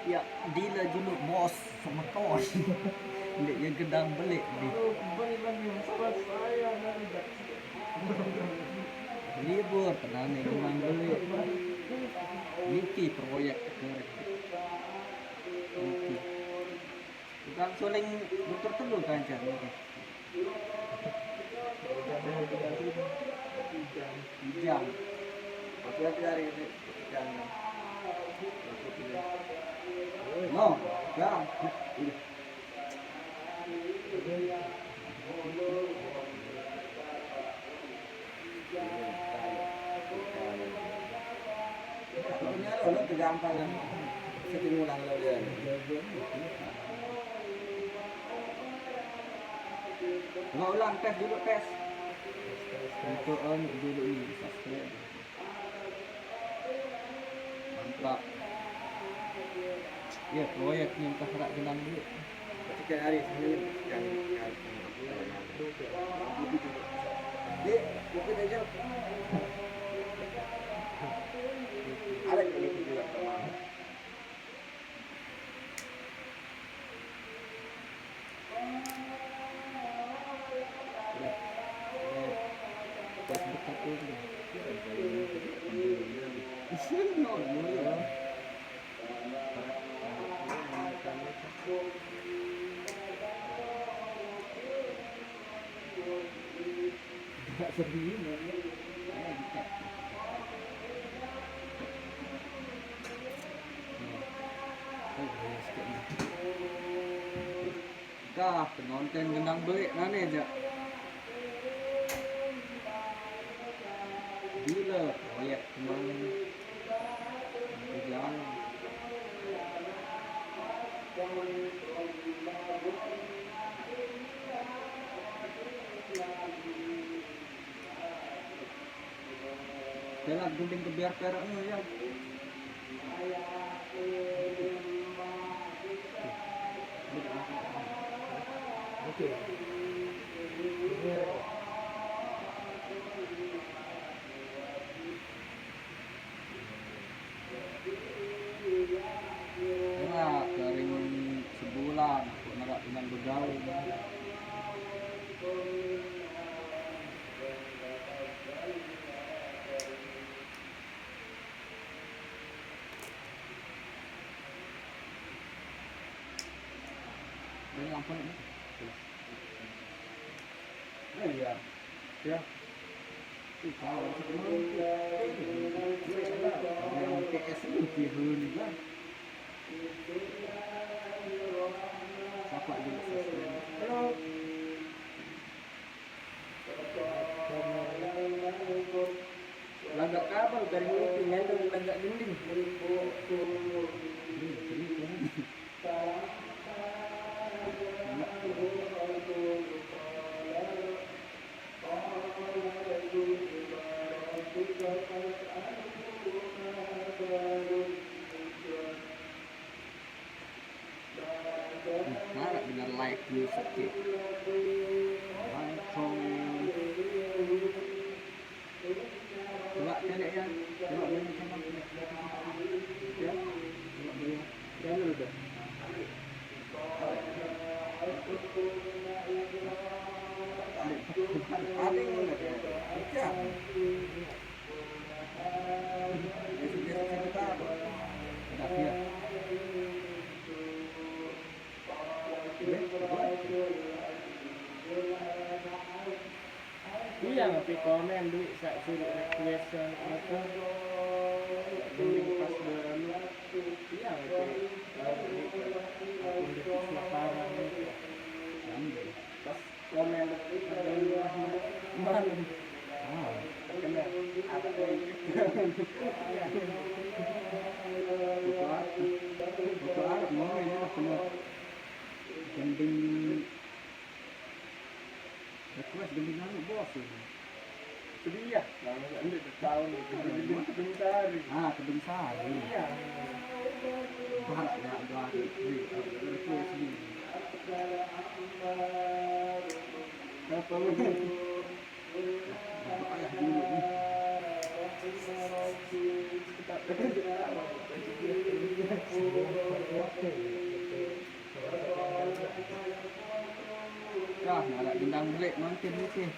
Ya, dila dulu bos sama kawan. Lihat yang gedang belik nih. Kembali lagi masalah saya dari Libur tenang nih gedang belik. Niki proyek kerek. Niki. Bukan suling dokter telur kan jan niki. Jam. Maksudnya dari ini jangan. No, ya. Punya lo gampang kan. Setimulan lo dia. Nggak ulang tes dulu tes. Untuk dulu ini subscribe. Mantap. Ya proyeknya kita gerak gedang dulu. Sekian hari ini yang Dek, mungkin aja ada yang ini juga teman. Tes dekat dulu. No, dulu. Gak sedih banget. Kah, penonton gendang belik nane aja. Bila proyek kemarin jalan. Jalan gunting ke biar peraknya ya. Oke. Nah, kering sebulan aku narak dengan begawe. Ini lampu ini. Iya. Ya. Kalau yang PS itu dihun juga. Siapa dulu subscribe? Lagak kabel dari itu nyandung lagak dinding. Harap dengan like dulu sedikit. Like, comment. Coba cari ya. Coba beli sama ya. Coba beli. Jangan udah. Ada yang enggak ya? Iya. Biasa-biasa kita apa? Udah siap. Iya, tapi komen duit sak suruh request apa? Dinding pas berlalu. Iya, tapi akun detik sekarang itu. Pas komen ada malu. Ah, Kena apa buku Arab mau ini lah semua. Gending request gending anu bos ini. sedih ya? Lama enggak tahun itu gending sehari. Ah, Kedung Sari. Iya. Barat ya, barat. Request ini. Apa lu? Ayah dulu nih. Kita Kah, nak gendang belik makin ni sih.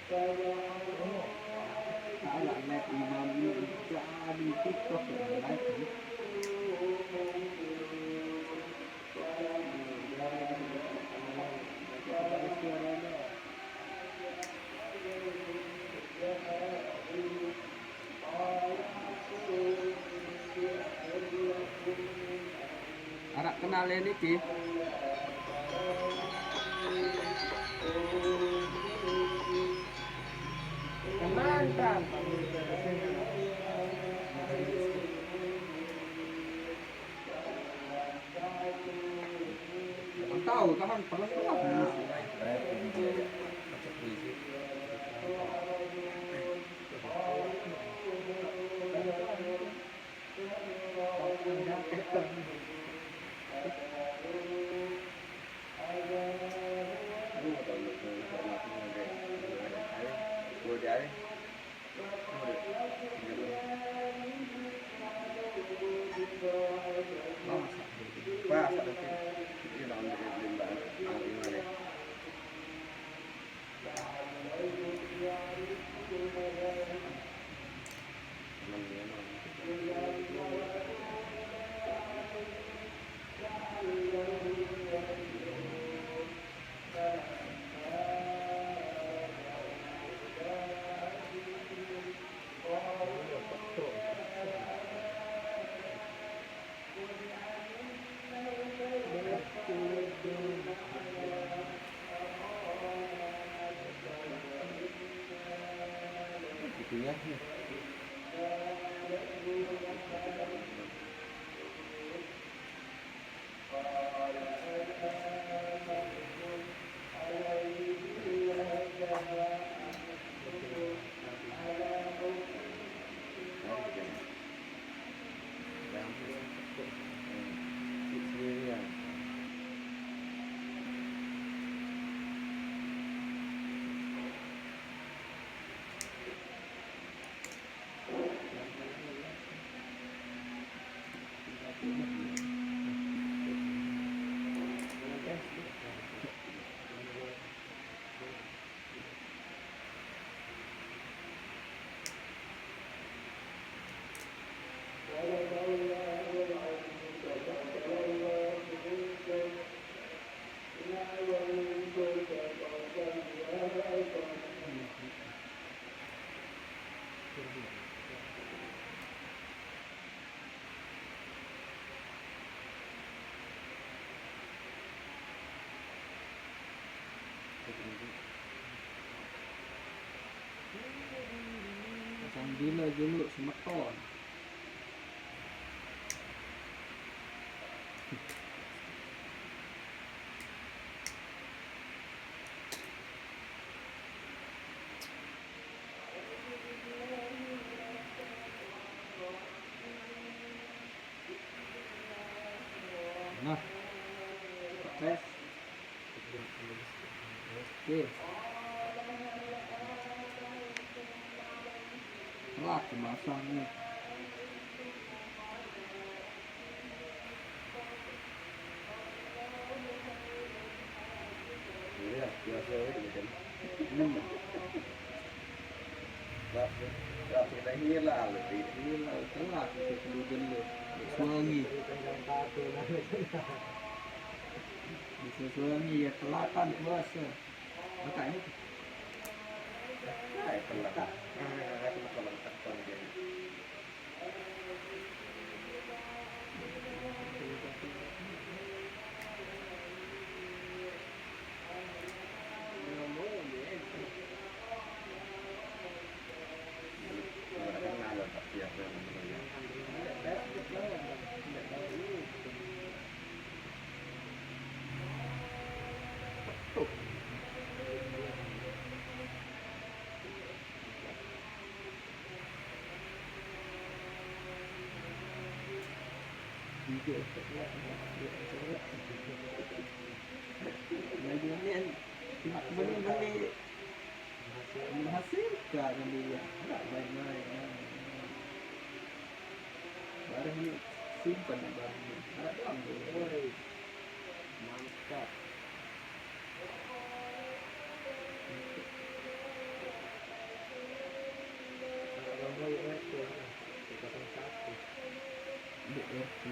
Sambil ala net imam ni jadi TikTok live ni. Arak kenal ini Ki. Mantap. Tahu kapan pernah tahu. Itunya. Sambil dulu semeton. Nah, tes. Oke. Telat masangnya. Iya. biasa aja kan. Hmm. Rap kita hilang lebih. Gila, telat itu kemudian lo. Suami. Bisa suami ya telatan puasa. Makanya Nah, telat. Kalau tekan jadi. Ada tak siap yang juga. Bagian beli menghasilkan dia nggak main-main. Barang ini simpan barang ini. Ada ambil. Mantap. BRT.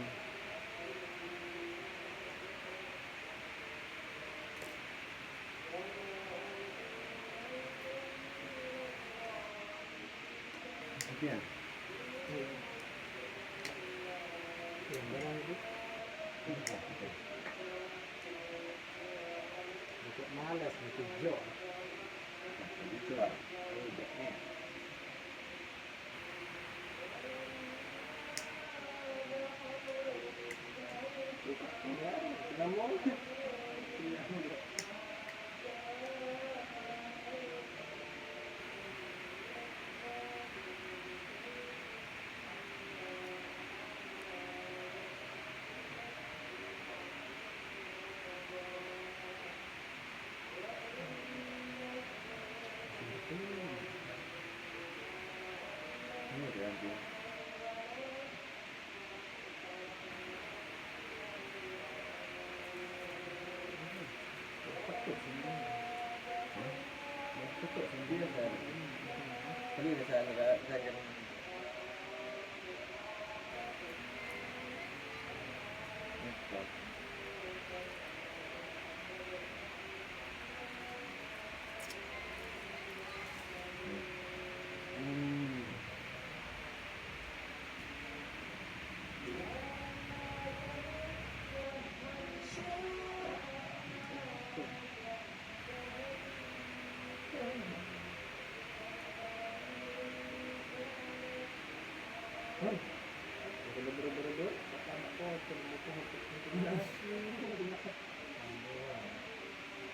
sekian. Malas itu jo. Itu lah. Ini dia dia. Iya kan. Ini saya kan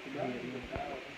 Sudah.